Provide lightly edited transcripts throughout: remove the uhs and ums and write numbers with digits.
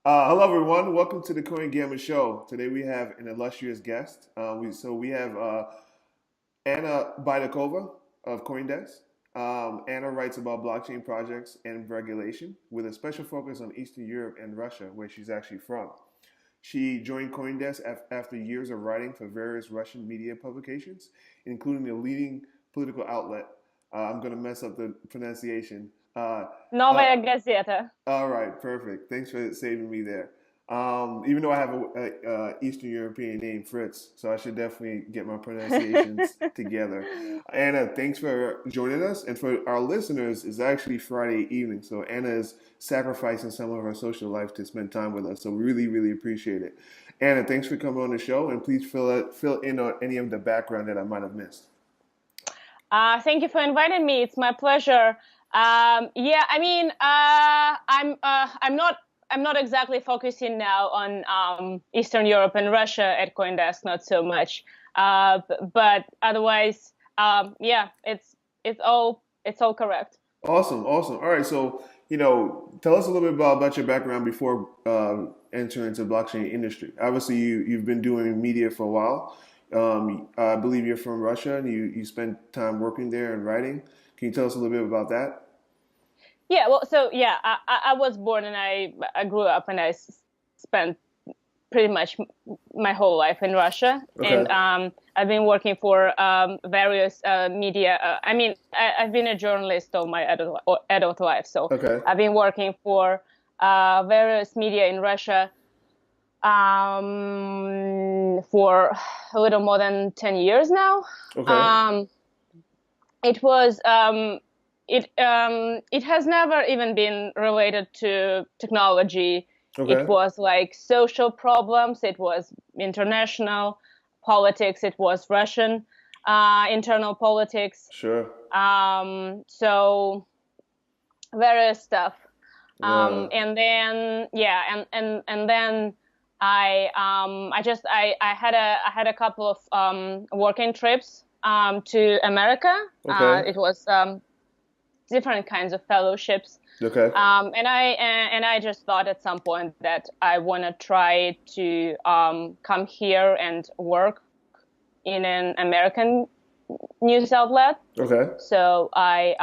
Hello, everyone. Welcome to the Coin Gamma Show. Today we have an illustrious guest. We have Anna Baydakova of CoinDesk. Anna writes about blockchain projects and regulation with a special focus on Eastern Europe and Russia, where she's actually from. She joined CoinDesk after years of writing for various Russian media publications, including the leading political outlet. I'm going to mess up the pronunciation. Uh, Novaya Gazeta. all right, perfect. Thanks for saving me there. Even though I have a Eastern European name, Fritz, so I should definitely get my pronunciations together. Anna, thanks for joining us. And for our listeners, it's actually Friday evening, so Anna is sacrificing some of her social life to spend time with us. So we really, really appreciate it. Anna, thanks for coming on the show, and please fill in on any of the background that I might have missed. Thank you for inviting me. It's my pleasure. I'm not exactly focusing now on Eastern Europe and Russia at CoinDesk, not so much. But otherwise, yeah, it's all correct. Awesome, awesome. All right, so tell us a little bit about your background before entering into the blockchain industry. Obviously, you've been doing media for a while. I believe you're from Russia, and you spent time working there and writing. Can you tell us a little bit about that? Yeah, well, so yeah, I was born and I grew up and spent pretty much my whole life in Russia, Okay, and I've been working for various media. I've been a journalist all my adult life, so okay, I've been working for various media in Russia for a little more than 10 years now. okay, Um, it was it has never even been related to technology. It okay. was like social problems. It was international politics. It was Russian internal politics. Sure. So various stuff. Yeah. And then yeah, and then I had a couple of working trips to America. Okay. It was different kinds of fellowships. Okay. And I just thought at some point that I want to try to come here and work in an American news outlet. Okay. So I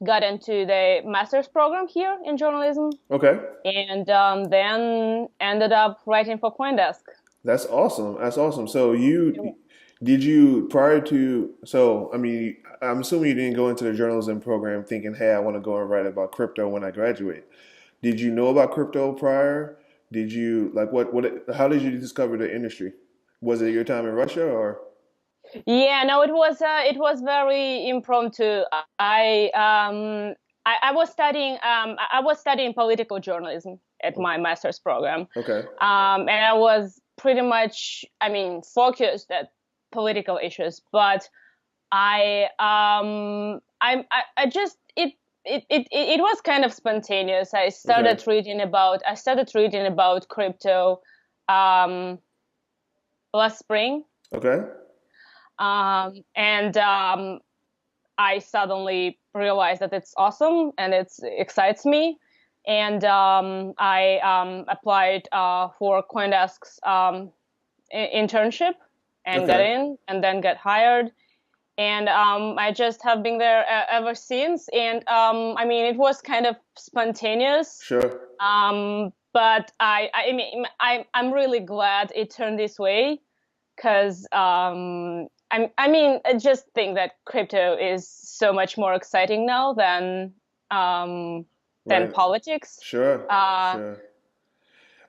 got into the master's program here in journalism, Okay. and then ended up writing for CoinDesk. That's awesome. That's awesome. So did you prior to so I mean I'm assuming you didn't go into the journalism program thinking, hey, I want to go and write about crypto when I graduate. Did you know about crypto prior? Did you like how did you discover the industry? Was it your time in Russia or Yeah, no, it was very impromptu. I was studying political journalism at my master's program, okay. and I was pretty much, focused at political issues. But I just it was kind of spontaneous. Okay. I started reading about crypto um, last spring, Okay. and I suddenly realized that it's awesome and it excites me. And I applied for CoinDesk's internship and got Okay. in, and then got hired. And I just have been there ever since. And it was kind of spontaneous. Sure. But I'm really glad it turned this way, because I just think that crypto is so much more exciting now um, than Right. politics. Sure. Uh, Sure.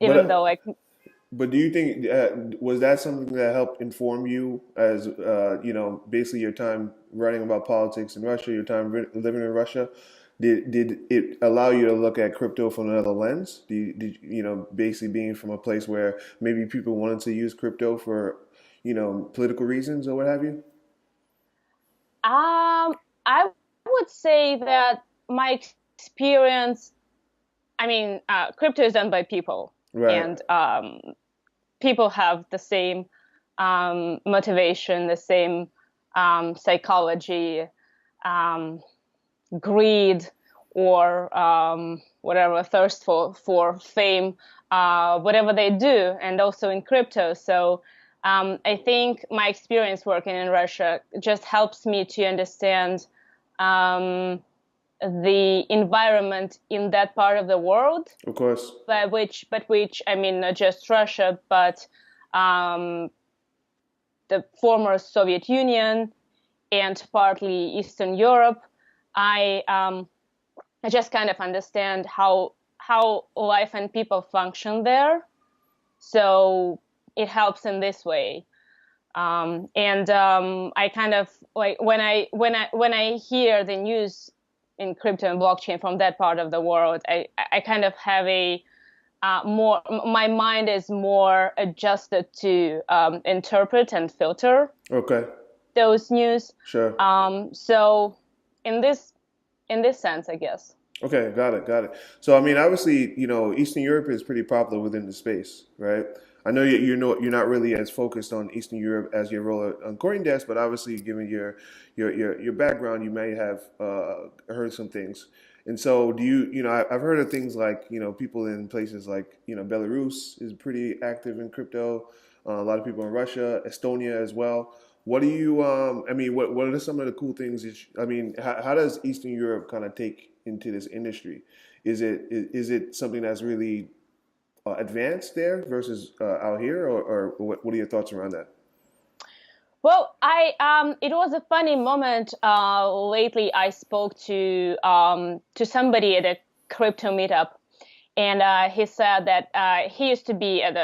But Even though, like, But do you think was that something that helped inform you as basically your time writing about politics in Russia, your time living in Russia? Did it allow you to look at crypto from another lens? Did basically being from a place where maybe people wanted to use crypto for political reasons or what have you? I would say that my experience, crypto is done by people, Right. and people have the same motivation, the same psychology, um, greed, or whatever, thirst for fame, whatever they do, and also in crypto. So I think my experience working in Russia just helps me to understand the environment in that part of the world. Of course. But which I mean, not just Russia, but the former Soviet Union and partly Eastern Europe. I just kind of understand how life and people function there. So it helps in this way. I kind of like when I hear the news in crypto and blockchain from that part of the world, I kind of have a more, my mind is more adjusted to interpret and filter Okay. those news. Sure. So in this sense, I guess. Okay, got it. So, I mean, obviously, Eastern Europe is pretty popular within the space, right? I know you're not really as focused on Eastern Europe as your role on CoinDesk, but obviously, given your background, you may have heard some things. And so, do I've heard of things like, people in places like, Belarus is pretty active in crypto. A lot of people in Russia, Estonia as well. What do you, I mean, what are some of the cool things I mean, how does Eastern Europe kind of take into this industry? Is it something that's really advanced there versus out here, or what are your thoughts around that? Well, it was a funny moment. Lately, I spoke to somebody at a crypto meetup, and he said that he used to be at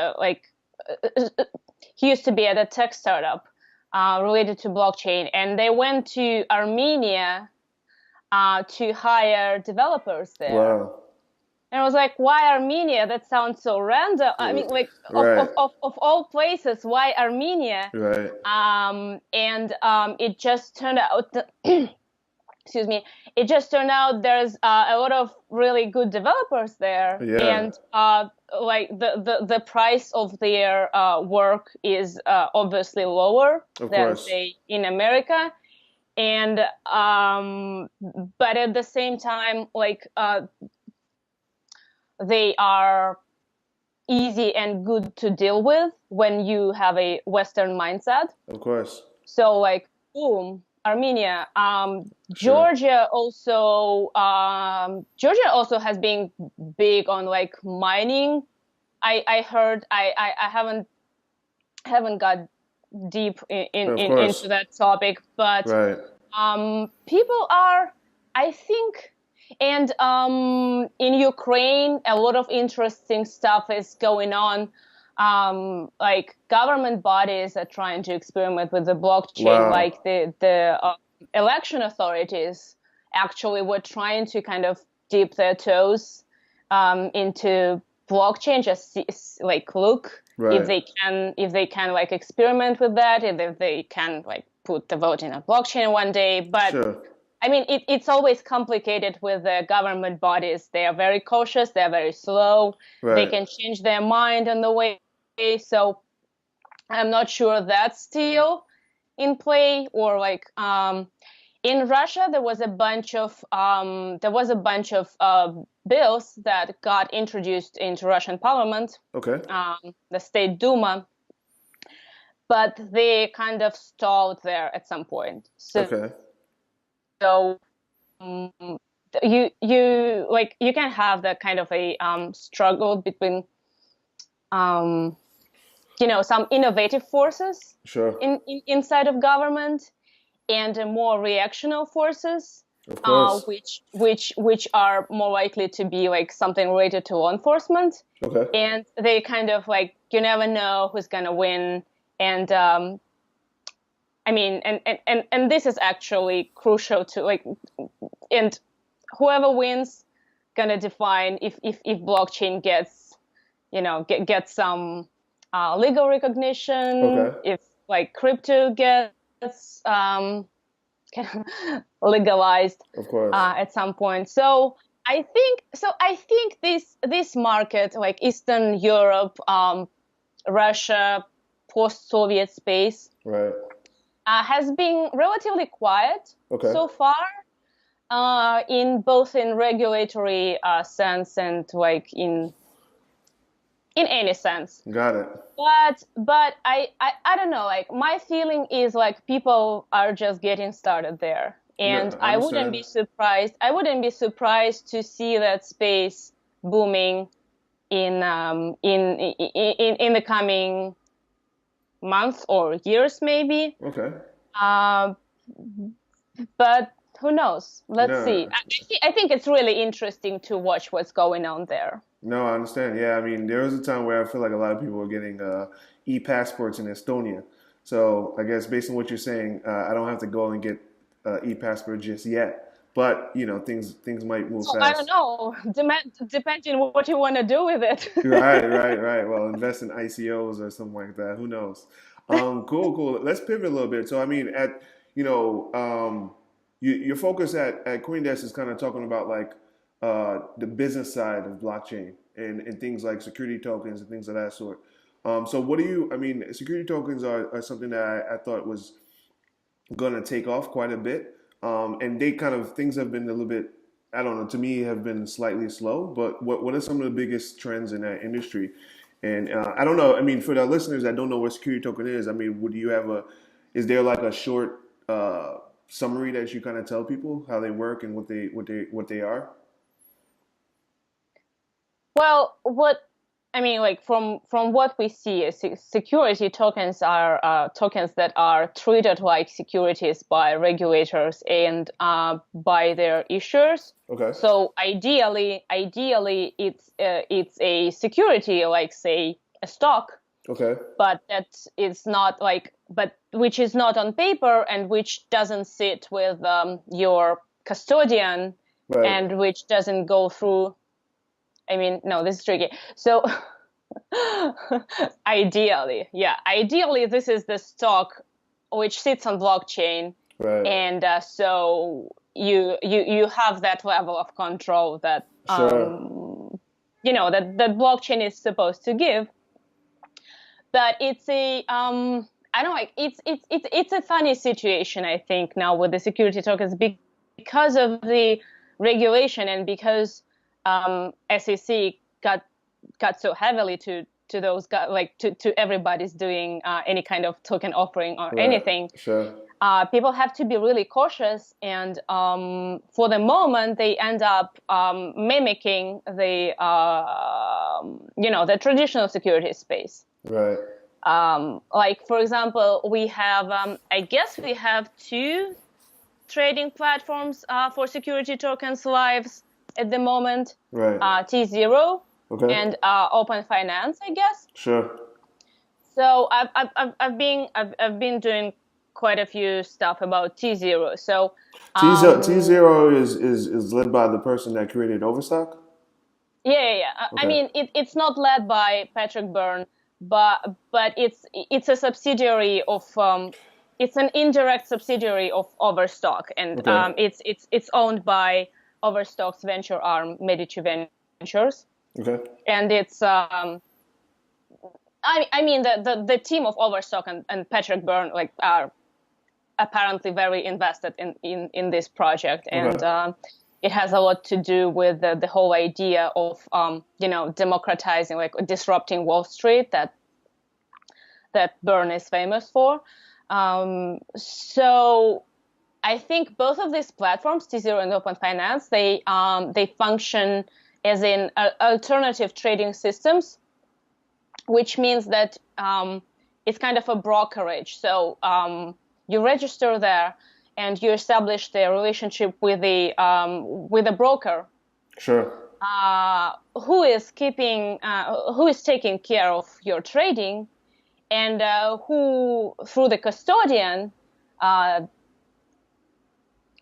a tech startup related to blockchain, and they went to Armenia to hire developers there. Wow. And I was like, why Armenia? That sounds so random. I mean, like, Right. of all places, why Armenia? Right. It just turned out, excuse me, it just turned out there's a lot of really good developers there. Yeah. And like the price of their work is obviously lower Of than, course. say, in America. And but at the same time, like, they are easy and good to deal with when you have a Western mindset. Of course. So, like, boom, Armenia. Sure. Georgia also has been big on, like, mining. I heard, I haven't got deep Of course. into that topic, but Right. people are, I think, and in Ukraine, a lot of interesting stuff is going on. Like, government bodies are trying to experiment with the blockchain. Wow. Like the election authorities actually were trying to kind of dip their toes into blockchain, just like, look Right. if they can like experiment with that, if they can like put the vote in a blockchain one day. But Sure. I mean, it's always complicated with the government bodies. They are very cautious. They're very slow. They Right. can change their mind on the way. So I'm not sure that's still in play. Or like, in Russia, there was a bunch of bills that got introduced into Russian parliament, Okay. the State Duma, but they kind of stalled there at some point. Okay. So you can have that kind of a struggle between some innovative forces Sure. inside of government and more reactionary forces, Of course. which are more likely to be like something related to law enforcement. Okay. And they kind of like, you never know who's gonna win. And I mean, and this is actually crucial to like, and whoever wins gonna define if blockchain gets some legal recognition, Okay. if like crypto gets legalized Of course. at some point. So I think this market, like Eastern Europe, Russia, post-Soviet space, Right. has been relatively quiet Okay. so far. in both in regulatory sense and like in any sense. Got it. But I don't know, like my feeling is like people are just getting started there. No, And I understand. I wouldn't be surprised to see that space booming in the coming months or years maybe. Okay. Uh, but who knows? Let's see. No, I think it's really interesting to watch what's going on there. no, I understand. Yeah, I mean, there was a time where I feel like a lot of people were getting e-passports in Estonia. So I guess based on what you're saying, I don't have to go and get e-passport just yet. But things might move So I don't fast. know. Depending what you want to do with it. Right. Well, invest in ICOs or something like that. Who knows? Cool. Let's pivot a little bit. So, I mean, your focus at CoinDesk is kind of talking about like the business side of blockchain and things like security tokens and things of that sort. So, I mean, security tokens are something that I thought was going to take off quite a bit. And things have been a little bit, I don't know, to me have been slightly slow. But what are some of the biggest trends in that industry? And I don't know. I mean, for the listeners that don't know what security token is, I mean, is there like a short summary that you kind of tell people how they work and what they are? Well, what I mean, like from what we see, security tokens are tokens that are treated like securities by regulators and by their issuers. Okay. So ideally, it's a security, like say a stock, Okay. but that is not like, but which is not on paper and which doesn't sit with your custodian Right. and which doesn't go through. I mean, no, this is tricky. So ideally, this is the stock which sits on blockchain, Right. and so you have that level of control that Sure. that blockchain is supposed to give. But it's a I don't like it's a funny situation, I think, now with the security tokens because of the regulation and because SEC got so heavily to those guys, like to everybody's doing any kind of token offering or Right. anything. Sure. People have to be really cautious, and for the moment, they end up mimicking the traditional security space. Right. Like for example, I guess we have two trading platforms for security tokens lives at the moment, Right. T0 Okay. and Open Finance, I guess. Sure. So I've been doing quite a few stuff about T0. So T zero is led by the person that created Overstock. yeah. I Okay. mean, it's not led by Patrick Byrne, but it's a subsidiary of it's an indirect subsidiary of Overstock, and Okay. it's owned by Overstock's venture arm, Medici Ventures, Okay. and it's I mean the team of Overstock and Patrick Byrne like are apparently very invested in this project, and Okay. it has a lot to do with the whole idea of democratizing, like disrupting Wall Street that Byrne is famous for. So I think both of these platforms, T0 and Open Finance, they function as in alternative trading systems, which means that it's kind of a brokerage. So you register there and you establish the relationship with a broker Sure. who is taking care of your trading, and who through the custodian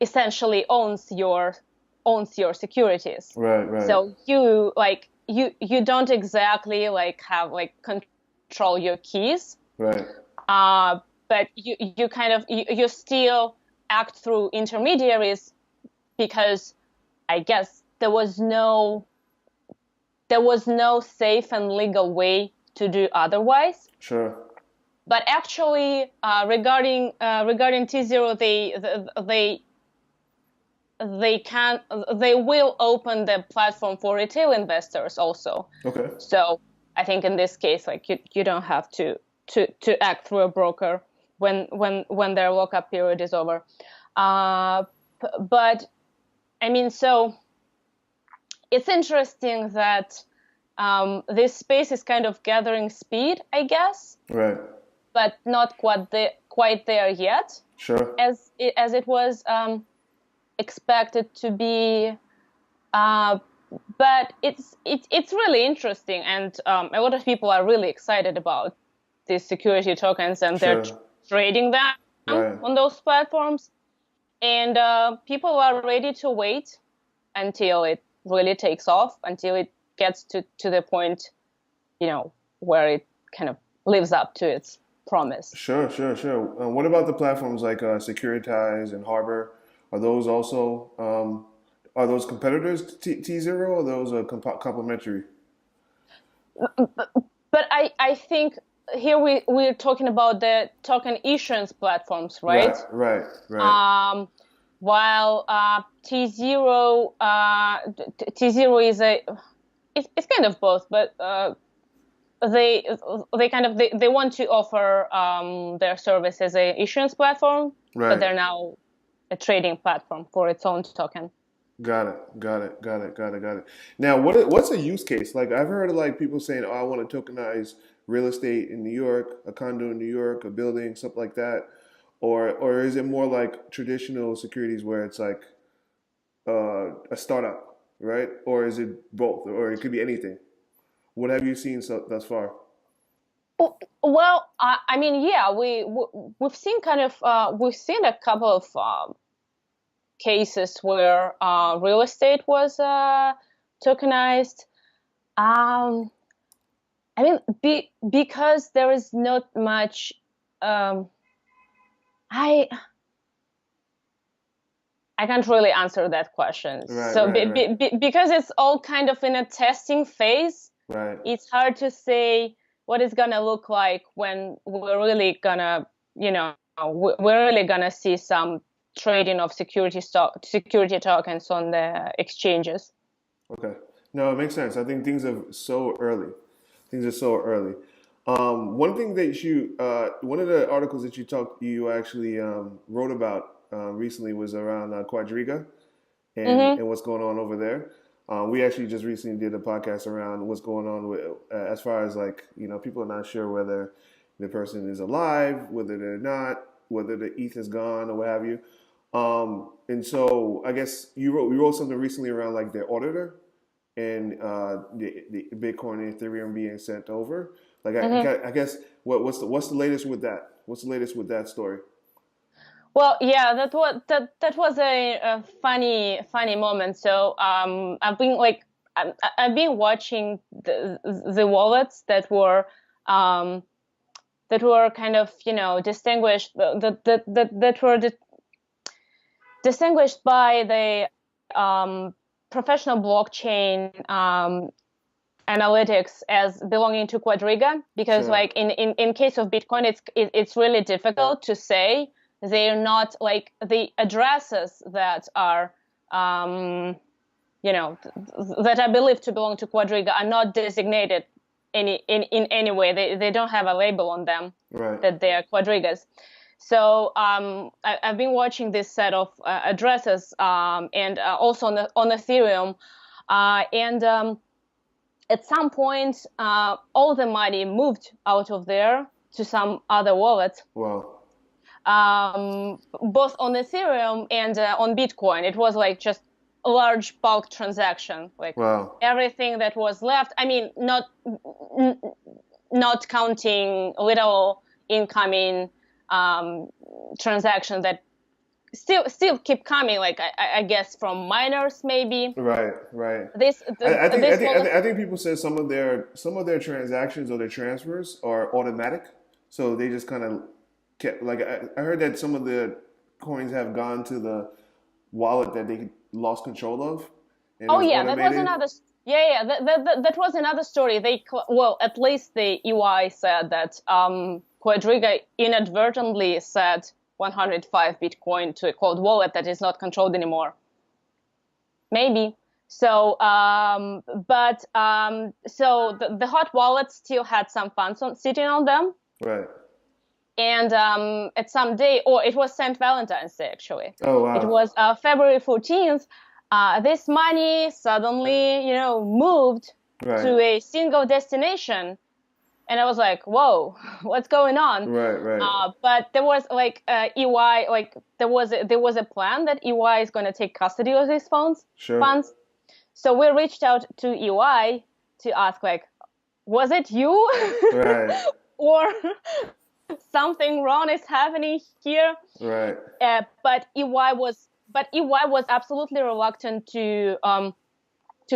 essentially owns your securities. Right. Right. So you don't exactly like have like control your keys, Right. but you kind of you still act through intermediaries, because I guess there was no safe and legal way to do otherwise. Sure. But actually, regarding T0, they will open the platform for retail investors also. Okay. So I think in this case, like you don't have to act through a broker when their lockup period is over. But I mean, so it's interesting that this space is kind of gathering speed, I guess, Right. but not quite there yet, Sure. as it was expected to be. But it's really interesting, and a lot of people are really excited about these security tokens, and they're Sure. trading them Right. on those platforms. And people are ready to wait until it really takes off, until it gets to the point, where it kind of lives up to its promise. Sure. Sure. Sure. What about the platforms like Securitize and Harbor? Are those also are those competitors to T0, or those are complementary? But I think here we're talking about the token issuance platforms, Right. right? Right. Right. While T0 is it's kind of both, but they want to offer their service as a issuance platform, but Right. they're now a trading platform for its own token. Got it. Got it. Got it. Got it. Got it. Now, what's a use case? Like I've heard of like people saying, "Oh, I want to tokenize real estate in New York, a condo in New York, a building, something like that," or is it more like traditional securities where it's like a startup, right? Or is it both, or it could be anything? What have you seen thus far? Well, I mean, yeah, we've seen we've seen a couple of cases where real estate was tokenized. Um, I mean, because there is not much. Um, I I can't really answer that question. Right. So Right. Right. because it's all kind of in a testing phase, Right. it's hard to say what it's gonna look like when we're really gonna, we're really gonna see some trading of security tokens on the exchanges. Okay. No, it makes sense. I think things are so early. Things are so early. One thing that one of the articles that you actually wrote about recently was around Quadriga Mm-hmm. and what's going on over there. We actually just recently did a podcast around what's going on with as far as like people are not sure whether the person is alive, whether they're not, whether the ETH is gone or what have you. And so I guess you wrote something recently around like their auditor and the Bitcoin and Ethereum being sent over. Like Mm-hmm. I guess what's the latest with that? What's the latest with that story? Well, yeah, that was a funny moment. So I've been watching the wallets um, that were kind of distinguished that were distinguished by the professional blockchain analytics as belonging to Quadriga, because Sure. like in case of Bitcoin, it's really difficult to say. They're not like the addresses that are that are believed to belong to Quadriga are not designated in any way. They don't have a label on them Right. that they are Quadrigas. So I've been watching this set of addresses and also on Ethereum, and at some point, all the money moved out of there to some other wallet, Wow. both on Ethereum and on Bitcoin. It was like just a large bulk transaction, like Wow. everything that was left. I mean, not counting little incoming transaction that still keep coming. Like I guess from miners maybe. Right. Right. This I think I this think I wallet. think I think people say some of their transactions or their transfers are automatic, so they just kind of kept like I heard that some of the coins have gone to the wallet that they lost control of, and it Oh was yeah, that was automated. another. Yeah. That was another story. Well, at least the UI said that Quadriga inadvertently set 105 Bitcoin to a cold wallet that is not controlled anymore. maybe. So, so the hot wallet still had some funds sitting on them. Right. And at some day, or it was St. Valentine's Day actually. Oh It wow. was February 14th. This money suddenly, moved Right. to a single destination, and I was like, "Whoa, what's going on?" Right. Right. But there was like EY, like there was a plan that EY is going to take custody of these Sure. funds. So we reached out to EY to ask, like, was it you, Right. or something wrong is happening here? Right. But EY was absolutely reluctant to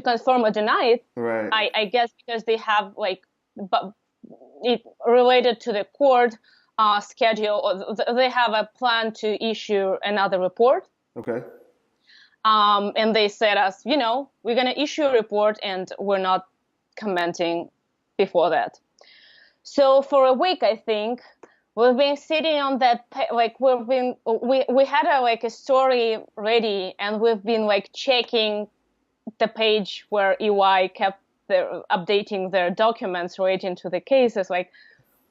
confirm or deny it. Right. I guess because they have like, but it related to the court schedule, or they have a plan to issue another report. Okay. And they said us, we're gonna issue a report and we're not commenting before that. So for a week, I think we've been sitting on that, like we had a story ready, and we've been like checking the page where EY kept updating their documents relating to the cases, like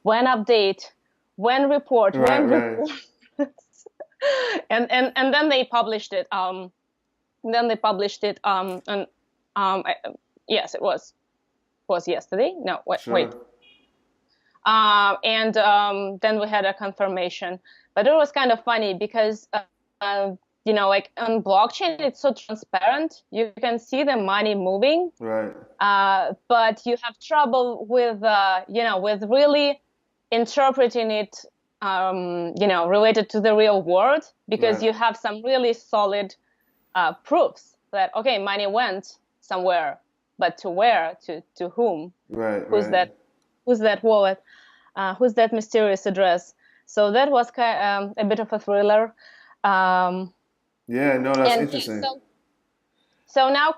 when update, when report, Right. when Right. report. And then they published it. And yes, it was yesterday. No, wait. Sure. And then we had a confirmation. But it was kind of funny because, like on blockchain, it's so transparent. You can see the money moving, Right. but you have trouble with, with really interpreting it, related to the real world, because Right. you have some really solid proofs that, okay, money went somewhere, but to where, to whom, Right. who's Right. that wallet, who's that mysterious address. So that was a bit of a thriller. Um, Yeah. No, that's and yeah, interesting. so now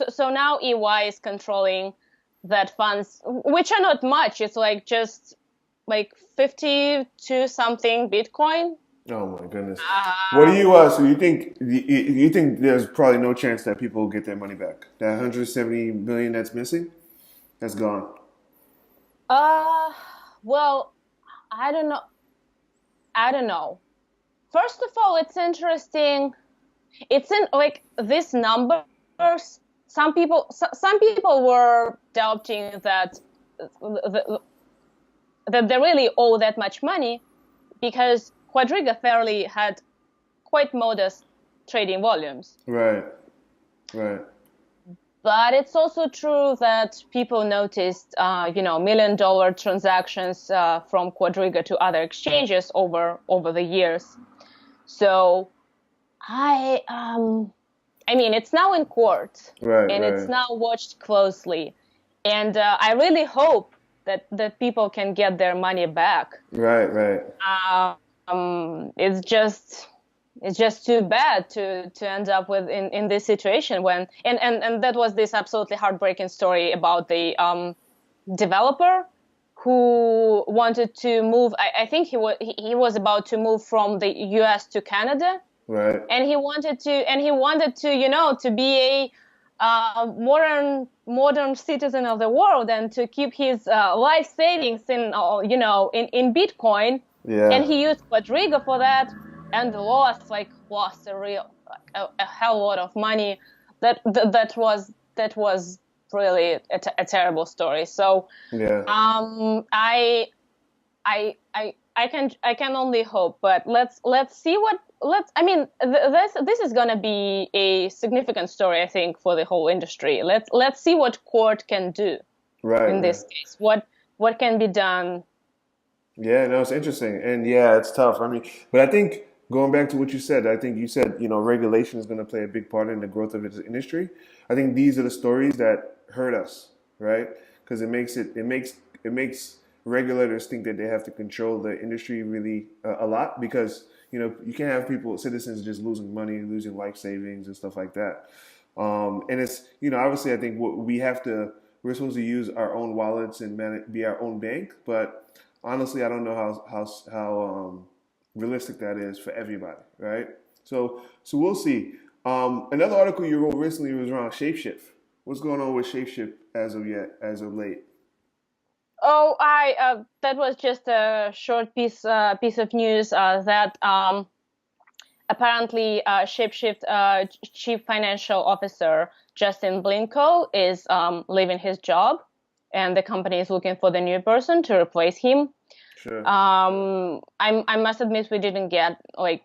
so now EY is controlling that funds, which are not much. It's like just like 52 something Bitcoin. Oh my goodness. What do Um, you so you think there's probably no chance that people get their money back? That 170 million that's missing, that's gone. uh, well, I don't know. I don't know. First of all, it's interesting. It's in like these numbers. Some people were doubting that they really owe that much money, because Quadriga fairly had quite modest trading volumes. Right. Right. But it's also true that people noticed, $1 million transactions from Quadriga to other exchanges over the years. So I mean, it's now in court, Right. and it's Right. now watched closely, and I really hope that people can get their money back. Right. Right. It's just too bad to end up with in this situation when and that was this absolutely heartbreaking story about the developer who wanted to move. I think he was about to move from the US to Canada, Right. and he wanted to to be a modern citizen of the world, and to keep his life savings in Bitcoin, and Yeah. he used Quadriga for that, and lost a hell lot of money. That was really a terrible story. So Yeah. I can only hope, but let's see what let's. I mean, this is gonna be a significant story, I think, for the whole industry. Let's see what court can do Right. in Right. this case. What can be done? Yeah, no, it's interesting, and yeah, it's tough. I mean, but I think going back to what you said, I think you said regulation is going to play a big part in the growth of this industry. I think these are the stories that hurt us, right? Because it makes regulators think that they have to control the industry really a lot, because you can't have citizens just losing money, losing life savings and stuff like that. And it's obviously I think we're supposed to use our own wallets and be our own bank, but honestly, I don't know how realistic that is for everybody, right? So we'll see. Another article you wrote recently was around Shapeshift. What's going on with Shapeshift as of late? Oh, I that was just a short piece of news that apparently Shapeshift chief financial officer Justin Blinko is leaving his job, and the company is looking for the new person to replace him. Sure. I must admit we didn't get like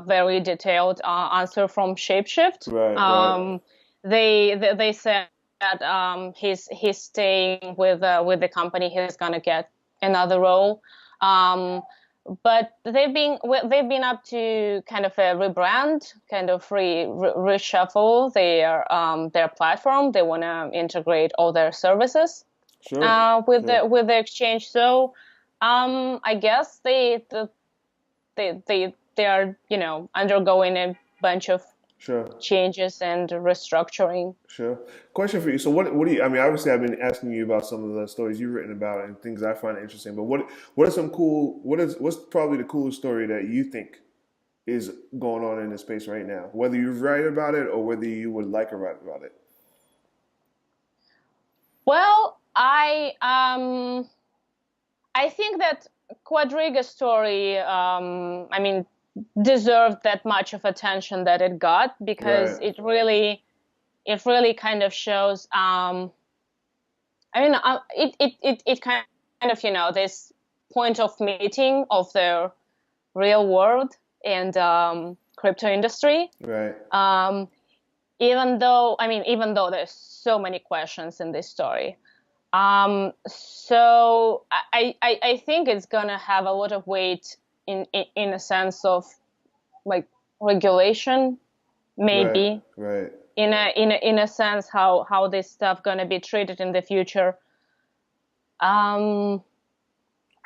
very detailed answer from Shapeshift. Right, right. They said that he's staying with the company. He's gonna get another role. But they've been up to kind of a rebrand, kind of reshuffle their platform. They want to integrate all their services Sure, sure, with the exchange. So I guess they are undergoing a bunch of sure, changes and restructuring. sure. Question for you. So what do you, I mean, obviously I've been asking you about some of the stories you've written about and things I find interesting, but what are some cool, what's probably the coolest story that you think is going on in this space right now? Whether you write about it or whether you would like to write about it. Well, I think that Quadriga's story, I mean, deserved that much of attention that it got because Right, it really kind of shows. I mean, it kind of this point of meeting of the real world and crypto industry. right, Um, even though there's so many questions in this story. So I think it's gonna have a lot of weight in a sense of like regulation, right, maybe right. in a sense how this stuff gonna be treated in the future. Um,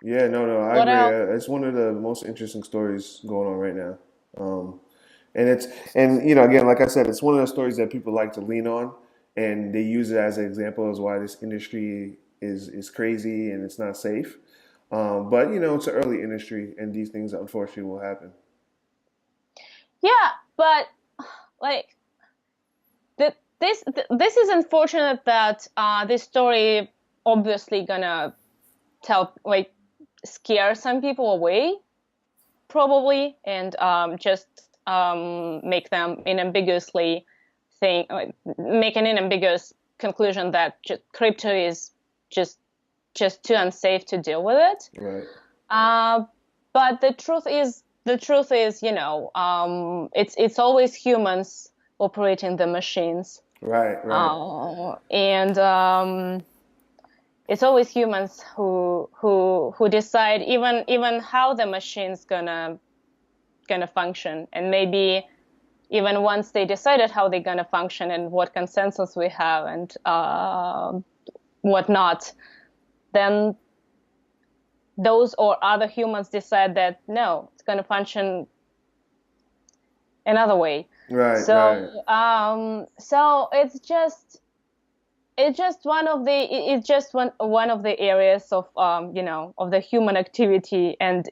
Yeah, no, no, I what agree. else? It's one of the most interesting stories going on right now. Um, and you know, again, like I said, it's one of those stories that people like to lean on, and they use it as an example as why this industry is crazy and it's not safe. But you know, it's an early industry, and these things unfortunately will happen. Yeah, but like this is unfortunate that this story obviously gonna tell like scare some people away probably and just make them inambiguously think like, make an unambiguous conclusion that crypto is just just too unsafe to deal with it. Right, Uh, but the truth is, it's always humans operating the machines, right, right, and it's always humans who decide even how the machine's gonna function, and maybe even once they decided how they're gonna function and what consensus we have and whatnot, then those or other humans decide that no, it's gonna function another way. right, right. So it's just one of the areas of of the human activity, and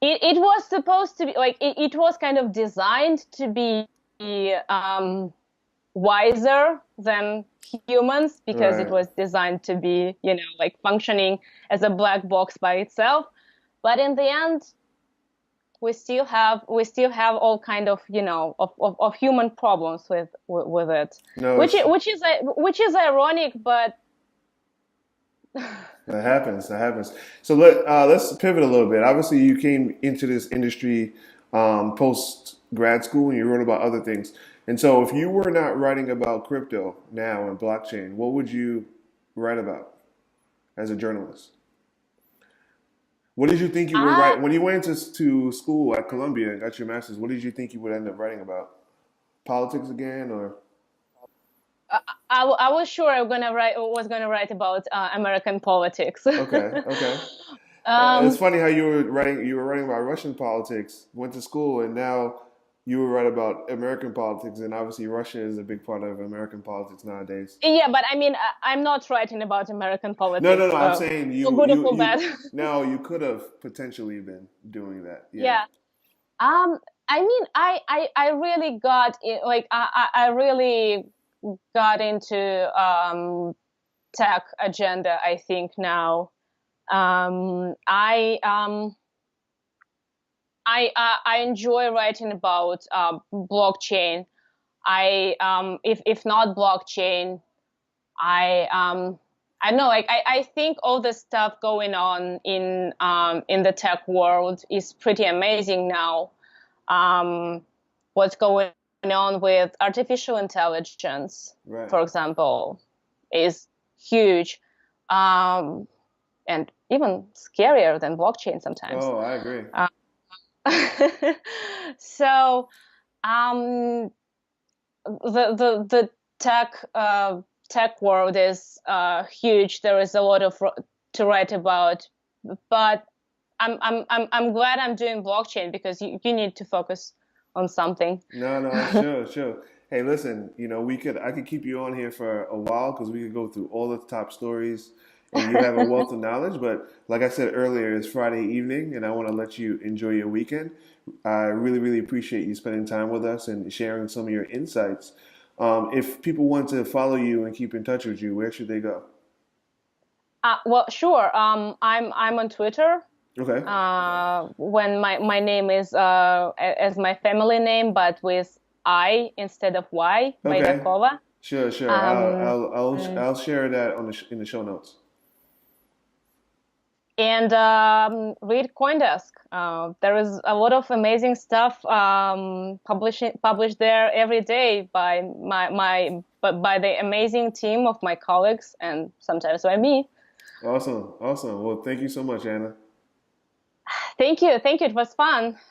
it was supposed to be like it was kind of designed to be um, wiser than humans because it Right. was designed to be like functioning as a black box by itself. But in the end, we still have all kind of of human problems with it, No, which it's which is ironic, but that happens. That happens. So let's pivot a little bit. Obviously, you came into this industry post grad school, and you wrote about other things. And so, if you were not writing about crypto now and blockchain, what would you write about as a journalist? What did you think you would I write when you went to school at Columbia and got your master's? What did you think you would end up writing about? Politics again, or I was sure I was gonna write about American politics. okay, okay. It's um, funny how you were writing about Russian politics, went to school, and now you were write about American politics, and obviously Russia is a big part of American politics nowadays. yeah, but I mean, I'm not writing about American No, no, politics, no. I'm saying for you, good or you, for you. bad. No, you could have potentially been doing that. Yeah. Yeah. Um, I mean, I really got it, like I really got into tech agenda, I think now. I I enjoy writing about blockchain. If not blockchain, I I know, like I think all the stuff going on in the tech world is pretty amazing now. Um, what's going on with artificial intelligence, Right. for example, is huge, um, and even scarier than blockchain sometimes. Oh, I agree. Uh, so um, the tech world is huge. There is a lot of to write about, but I'm glad I'm doing blockchain because you need to focus on something. No, no, sure, sure. Hey, listen, I could keep you on here for a while because we could go through all the top stories and you have a wealth of knowledge. But like I said earlier, it's Friday evening and I want to let you enjoy your weekend. I really, really appreciate you spending time with us and sharing some of your insights. If people want to follow you and keep in touch with you, where should they go? Well, sure. I'm on Twitter. Okay. When my name is as my family name, but with I instead of Y, Okay. Baydakova. Sure, sure. Um, I'll share that on in the show notes. and read CoinDesk. There is a lot of amazing stuff published there every day by but by the amazing team of my colleagues and sometimes by me. Awesome, awesome. Well, thank you so much, Anna. Thank you, thank you. It was fun.